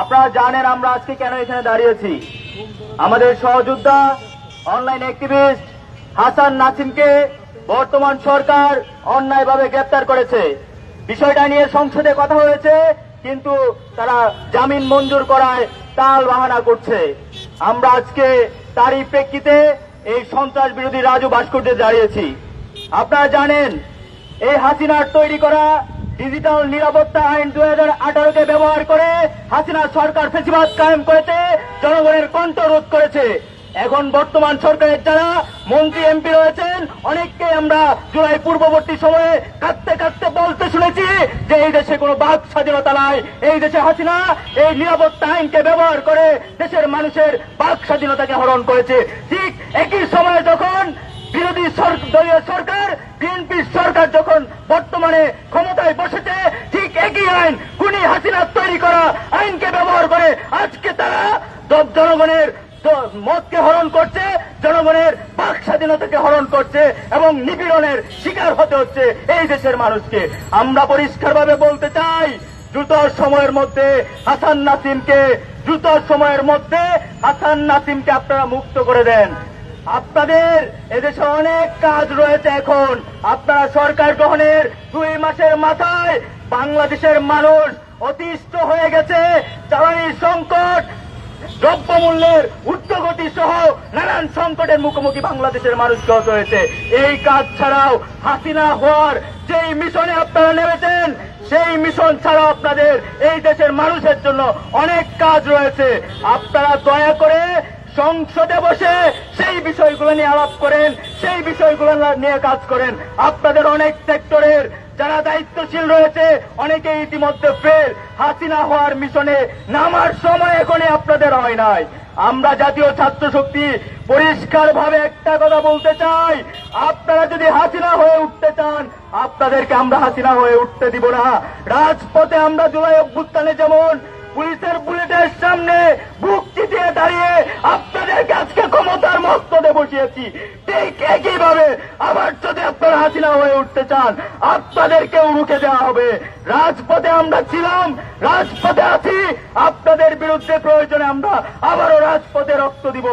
আপনারা জানেন আমরা আজকে কেন এখানে দাঁড়িয়েছি। আমাদের সহযোদ্ধা অনলাইন অ্যাক্টিভিস্ট হাসান নাসিমকে বর্তমান সরকার অন্যায়ভাবে গ্রেপ্তার করেছে। বিষয়টা নিয়ে সংসদে কথা হয়েছে, কিন্তু তারা জামিন মঞ্জুর করায় টাল বাহানা করছে। আমরা আজকে তারই প্রেক্ষিতে এই সন্ত্রাস বিরোধী রাজু ভাস্কর্যে দাঁড়িয়েছি। আপনারা জানেন এই হাসিনার তৈরি করা ডিজিটাল নিরাপত্তা আইন 2018-কে ব্যবহার করে হাসিনা সরকার ফ্যাসিবাদ কায়েম করেছে, জনগণের কণ্ঠ রোধ করেছে। এখন বর্তমান সরকারের যারা মন্ত্রী এমপি রয়েছেন অনেককে আমরা জুলাই পূর্ববর্তী সময়ে কাঁদতে কাঁদতে বলতে শুনেছি যে এই দেশে কোনো বাক স্বাধীনতা নাই, এই দেশে হাসিনা এই নিরাপত্তা আইনকে ব্যবহার করে দেশের মানুষের বাক স্বাধীনতাকে হরণ করেছে। ঠিক একই সময়ে যখন বিরোধী দলীয় সরকার বিএনপি সরকার যখন বর্তমানে ক্ষমতায় বসেছে, ঠিক একই আইন খুনি হাসিনার তৈরি করা আইনকে ব্যবহার করে আজকে তারা জনগণের মতকে হরণ করছে, জনগণের বাক স্বাধীনতাকে হরণ করছে এবং নিপীড়নের শিকার হতে হচ্ছে এই দেশের মানুষকে। আমরা পরিষ্কারভাবে বলতে চাই, দ্রুত সময়ের মধ্যে হাসান নাসিমকে আপনারা মুক্ত করে দেন। আপনাদের এদেশে অনেক কাজ রয়েছে। এখন আপনারা সরকার গ্রহণের 2 মাসের মাথায় বাংলাদেশের মানুষ অতিষ্ঠ হয়ে গেছে। জ্বালানি সংকট, দ্রব্যমূল্যের ঊর্ধ্বগতি সহ নানান সংকটের মুখোমুখি বাংলাদেশের মানুষকে হতে হয়েছে। এই কাজ ছাড়াও হাসিনা হওয়ার যেই মিশনে আপনারা নেমেছেন, সেই মিশন ছাড়াও আপনাদের এই দেশের মানুষের জন্য অনেক কাজ রয়েছে। আপনারা দয়া করে সংসদে বসে সেই বিষয়গুলো নিয়ে আলাপ করেন, সেই বিষয়গুলো নিয়ে কাজ করেন। আপনাদের অনেক সেক্টরের যারা দায়িত্বশীল রয়েছে অনেকে ইতিমধ্যে ফের হাসিনা হওয়ার মিশনে নামার সময় এখনই আপনাদের হয় নাই। আমরা জাতীয় ছাত্র শক্তি পরিষ্কারভাবে একটা কথা বলতে চাই, আপনারা যদি হাসিনা হয়ে উঠতে চান আপনাদেরকে আমরা হাসিনা হয়ে উঠতে দিব না। রাজপথে আমরা জুলাই অভ্যুত্থানে যেমন পুলিশের বুলেটের সামনে বুক চিতিয়ে দাঁড়িয়ে আপনাদেরকে আজকে ক্ষমতার মস্তদে বসিয়েছি, ঠিক একইভাবে আবার যদি আপনারা হাসিনা হয়ে উঠতে চান আপনাদেরকেও রুখে দেওয়া হবে। রাজপথে আমরা ছিলাম, রাজপথে আছি, আপনাদের বিরুদ্ধে প্রয়োজনে আমরা আবারও রাজপথে রক্ত দিব।